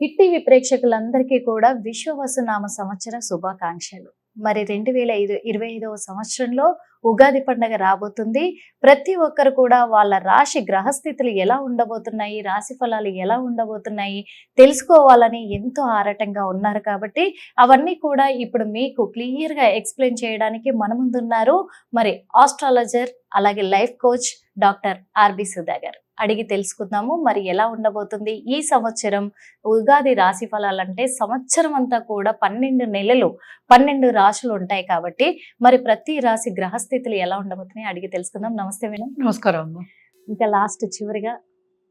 Hit TV ప్రేక్షకులందరికీ కూడా విశ్వవసునామ సంవత్సర శుభాకాంక్షలు. మరి 2025వ సంవత్సరంలో ఉగాది పండుగ రాబోతుంది. ప్రతి ఒక్కరు కూడా వాళ్ళ రాశి గ్రహస్థితులు ఎలా ఉండబోతున్నాయి, రాశి ఫలాలు ఎలా ఉండబోతున్నాయి తెలుసుకోవాలని ఎంతో ఆరాటంగా ఉన్నారు. కాబట్టి అవన్నీ కూడా ఇప్పుడు మీకు క్లియర్గా ఎక్స్ప్లెయిన్ చేయడానికి మన ముందున్నారు మరి ఆస్ట్రాలజర్ అలాగే life coach doctor R B Sudha garu. అడిగి తెలుసుకుందాము మరి ఎలా ఉండబోతుంది ఈ సంవత్సరం. ఉగాది రాశి ఫలాలంటే సంవత్సరం అంతా కూడా 12 నెలలు 12 రాశులు ఉంటాయి కాబట్టి మరి ప్రతి రాశి గ్రహస్థితులు ఎలా ఉండబోతున్నాయి అడిగి తెలుసుకుందాం. నమస్తే మేడం. నమస్కారం అమ్మ. ఇంకా లాస్ట్ చివరిగా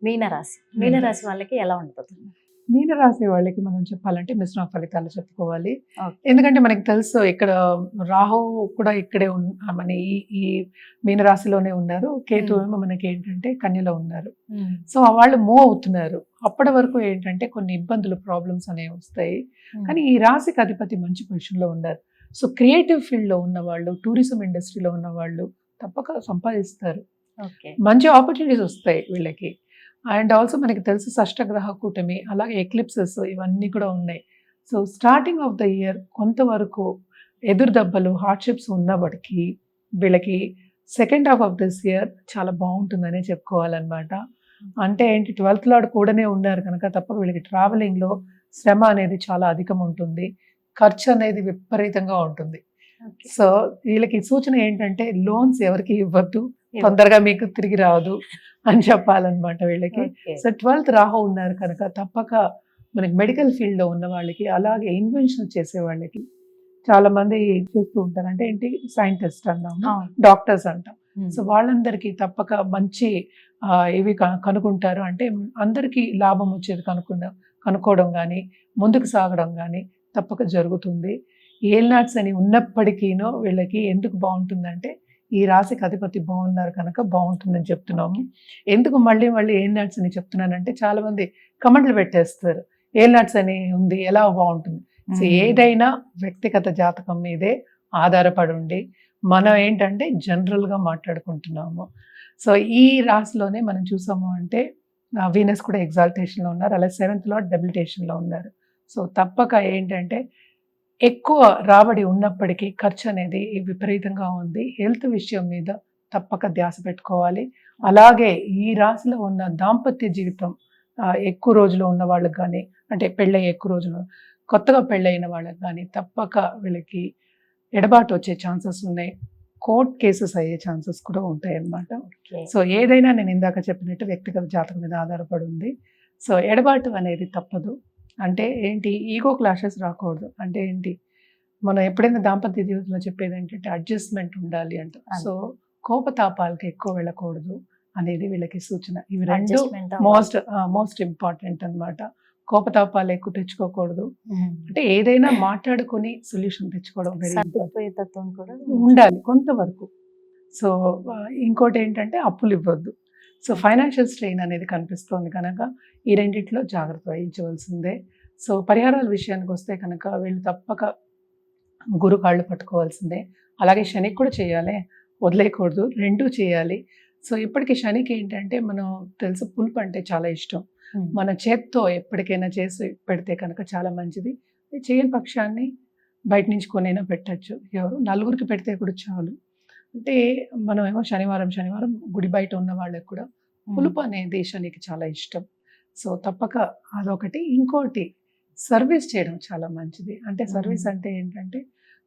మీనరాశి వాళ్ళకి ఎలా ఉండబోతుంది? మీనరాశి వాళ్ళకి మనం చెప్పాలంటే మిశ్రమ ఫలితాలు చెప్పుకోవాలి. ఎందుకంటే మనకి తెలుసు ఇక్కడ రాహు కూడా ఇక్కడే మన ఈ మీనరాశిలోనే ఉన్నారు. కేతు ఏమో మనకి ఏంటంటే కన్యలో ఉన్నారు. సో వాళ్ళు మూవ్ అవుతున్నారు. అప్పటి వరకు ఏంటంటే కొన్ని ఇబ్బందులు ప్రాబ్లమ్స్ అనేవి వస్తాయి. కానీ ఈ రాశికి అధిపతి మంచి పొజిషన్లో ఉన్నారు. సో క్రియేటివ్ ఫీల్డ్లో ఉన్న వాళ్ళు, టూరిజం ఇండస్ట్రీలో ఉన్న వాళ్ళు తప్పక సంపాదిస్తారు. మంచి ఆపర్చునిటీస్ వస్తాయి వీళ్ళకి. అండ్ ఆల్సో మనకి తెలుసు షష్టగ్రహ కూటమి, అలాగే ఎక్లిప్సెస్ ఇవన్నీ కూడా ఉన్నాయి. So starting of the year కొంతవరకు ఎదురు దెబ్బలు హార్డ్షిప్స్ ఉన్నప్పటికీ వీళ్ళకి second half of this year చాలా బాగుంటుందనే చెప్పుకోవాలన్నమాట. అంటే ఏంటి 12th లార్డ్ కూడానే ఉన్నారు కనుక తప్పక వీళ్ళకి ట్రావెలింగ్లో శ్రమ అనేది చాలా అధికం ఉంటుంది. ఖర్చు అనేది విపరీతంగా ఉంటుంది. సో వీళ్ళకి సూచన ఏంటంటే లోన్స్ ఎవరికి ఇవ్వద్దు, తొందరగా మీకు తిరిగి రాదు అని చెప్పాలన్నమాట వీళ్ళకి. సో 12th రాహు ఉన్నారు కనుక తప్పక మనకి మెడికల్ ఫీల్డ్లో ఉన్న వాళ్ళకి, అలాగే ఇన్వెన్షన్ చేసే వాళ్ళకి చాలా మంది చేస్తూ ఉంటారు. అంటే ఏంటి సైంటిస్ట్ అంటాం, డాక్టర్స్ అంటాం. సో వాళ్ళందరికీ తప్పక మంచి ఇవి కనుక్కుంటారు. అంటే అందరికీ లాభం వచ్చేది కనుక్కోవడం కానీ ముందుకు సాగడం కానీ తప్పక జరుగుతుంది. ఏల్నాట్స్ అని ఉన్నప్పటికీనో వీళ్ళకి ఎందుకు బాగుంటుందంటే ఈ రాశికి అధిపతి బాగున్నారు కనుక బాగుంటుందని చెప్తున్నాము. ఎందుకు మళ్ళీ ఏల్నాట్స్ అని చెప్తున్నానంటే చాలా మంది కమెంట్లు పెట్టేస్తారు, ఏల్నాట్స్ అని ఉంది ఎలా బాగుంటుంది. సో ఏదైనా వ్యక్తిగత జాతకం మీదే ఆధారపడి ఉండి మనం ఏంటంటే జనరల్గా మాట్లాడుకుంటున్నాము. సో ఈ రాశిలోనే మనం చూసాము అంటే వీనస్ కూడా ఎగ్జాల్టేషన్లో ఉన్నారు, అలాగే 7th లార్డ్ డెబిలిటేషన్లో ఉన్నారు. సో తప్పక ఏంటంటే ఎక్కువ రాబడి ఉన్నప్పటికీ ఖర్చు అనేది విపరీతంగా ఉంది. హెల్త్ విషయం మీద తప్పక ధ్యాస పెట్టుకోవాలి. అలాగే ఈ రాశిలో ఉన్న దాంపత్య జీవితం ఎక్కువ రోజులు ఉన్న వాళ్ళకి కానీ, అంటే పెళ్ళయి ఎక్కువ రోజులు కొత్తగా పెళ్ళైన వాళ్ళకి కానీ తప్పక వీళ్ళకి ఎడబాటు వచ్చే ఛాన్సెస్ ఉన్నాయి. కోర్ట్ కేసెస్ అయ్యే ఛాన్సెస్ కూడా ఉంటాయి అన్నమాట. సో ఏదైనా నేను ఇందాక చెప్పినట్టు వ్యక్తిగత జాతకం మీద ఆధారపడి ఉంది. సో ఎడబాటు అనేది తప్పదు. అంటే ఏంటి ఈగో క్లాషెస్ రాకూడదు. అంటే ఏంటి మనం ఎప్పుడైనా దాంపత్య జీవితంలో చెప్పేది ఏంటంటే అడ్జస్ట్మెంట్ ఉండాలి అంట. సో కోపతాపాలకి ఎక్కువ వెళ్ళకూడదు అనేది వీళ్ళకి సూచన. ఇవి రెండు మోస్ట్ ఇంపార్టెంట్ అన్నమాట. కోపతాపాలు ఎక్కువ తెచ్చుకోకూడదు. అంటే ఏదైనా మాట్లాడుకొని సొల్యూషన్ తెచ్చుకోవడం కూడా ఉండాలి కొంతవరకు. సో ఇంకోటి ఏంటంటే అప్పులు ఇవ్వద్దు. సో ఫైనాన్షియల్ స్ట్రెయిన్ అనేది కనిపిస్తోంది కనుక ఈ రెండిట్లో జాగ్రత్త వహించవలసిందే. సో పరిహారాల విషయానికి వస్తే కనుక వీళ్ళు తప్పక గురు కాళ్ళు పట్టుకోవాల్సిందే. అలాగే శనికి కూడా చేయాలి, వదిలేయకూడదు, రెండూ చేయాలి. సో ఇప్పటికీ శనికి ఏంటంటే మనం తెలుసు పులుపు అంటే చాలా ఇష్టం. మన చేత్తో ఎప్పటికైనా చేసి పెడితే కనుక చాలా మంచిది. చేయని పక్షాన్ని బయట నుంచి కొనైనా పెట్టచ్చు. ఎవరు నలుగురికి పెడితే కూడా చాలు. అంటే మనం ఏమో శనివారం గుడి బయట ఉన్న వాళ్ళకి కూడా పులుపు అనేది శనికి చాలా ఇష్టం. సో తప్పక అదొకటి. ఇంకోటి సర్వీస్ చేయడం చాలా మంచిది. అంటే సర్వీస్ అంటే ఏంటంటే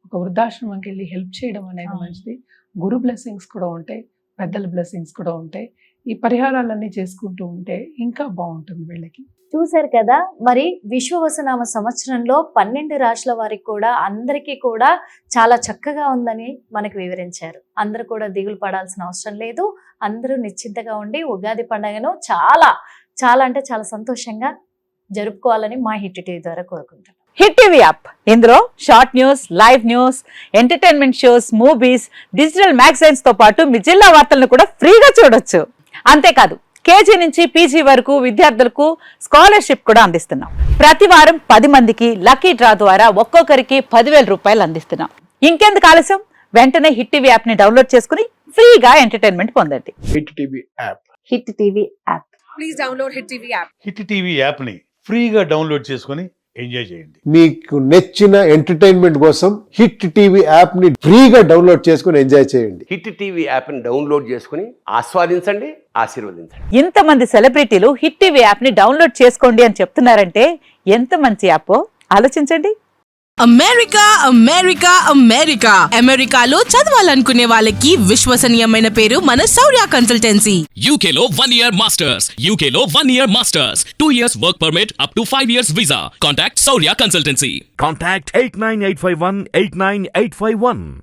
ఒక వృద్ధాశ్రమంకి వెళ్ళి హెల్ప్ చేయడం అనేది మంచిది. గురు బ్లెస్సింగ్స్ కూడా ఉంటాయి, పెద్దల బ్లెస్సింగ్స్ కూడా ఉంటాయి. ఈ పరిహారాలన్నీ చేసుకుంటూ ఉంటే ఇంకా బాగుంటుంది వీళ్ళకి. చూశారు కదా, మరి విశ్వవసునామ సంవత్సరంలో 12 రాశుల వారికి కూడా అందరికీ కూడా చాలా చక్కగా ఉందని మనకు వివరించారు. అందరూ కూడా దిగులు పడాల్సిన అవసరం లేదు. అందరూ నిశ్చింతగా ఉండి ఉగాది పండుగను చాలా అంటే చాలా సంతోషంగా జరుపుకోవాలని మా హిట్ టీవీ ద్వారా కోరుకుంటున్నాం. హిట్ టీవీ యాప్, ఇందులో short news, live news, entertainment shows, movies, digital magazines తో పాటు మీ జిల్లా వార్తలను కూడా ఫ్రీగా చూడొచ్చు. అంతేకాదు కేజీ నుంచి పీజీ వరకు విద్యార్థులకు స్కాలర్షిప్ కూడా అందిస్తున్నాం. ప్రతి వారం 10 మందికి లక్కీ డ్రా ద్వారా ఒక్కొక్కరికి 10,000 రూపాయలు అందిస్తున్నాం. ఇంకెందుకు ఆలస్యం, వెంటనే హిట్ టీవీ యాప్ ని డౌన్లోడ్ చేసుకుని ఫ్రీగా ఎంటర్టైన్మెంట్ పొందండి. Hit TV app. Hit TV app. Please download Hit TV app. Hit TV యాప్ని ఫ్రీగా డౌన్లోడ్ చేసుకొని ఎంజాయ్ చేయండి. మీకు నచ్చిన ఎంటర్టైన్మెంట్ కోసం హిట్ టీవీ యాప్ ని ఫ్రీగా డౌన్లోడ్ చేసుకుని ఎంజాయ్ చేయండి. హిట్ టీవీ యాప్ని డౌన్లోడ్ చేసుకుని ఆస్వాదించండి, ఆశీర్వదించండి. ఇంతమంది సెలబ్రిటీలు హిట్ టీవీ యాప్ ని డౌన్లోడ్ చేసుకోండి అని చెప్తున్నారంటే ఎంత మంచి యాప్ ఆలోచించండి. అమెరికా అమెరికా అమెరికా అమెరికాలో చదవాలనుకునే వాళ్ళకి విశ్వసనీయమైన పేరు మన శౌర్య consultancy. UK Law 1 Year Masters. UK Law 1 Year Masters. 2 years work permit up to 5 years visa. Contact Saurya Consultancy. Contact 89851 89851.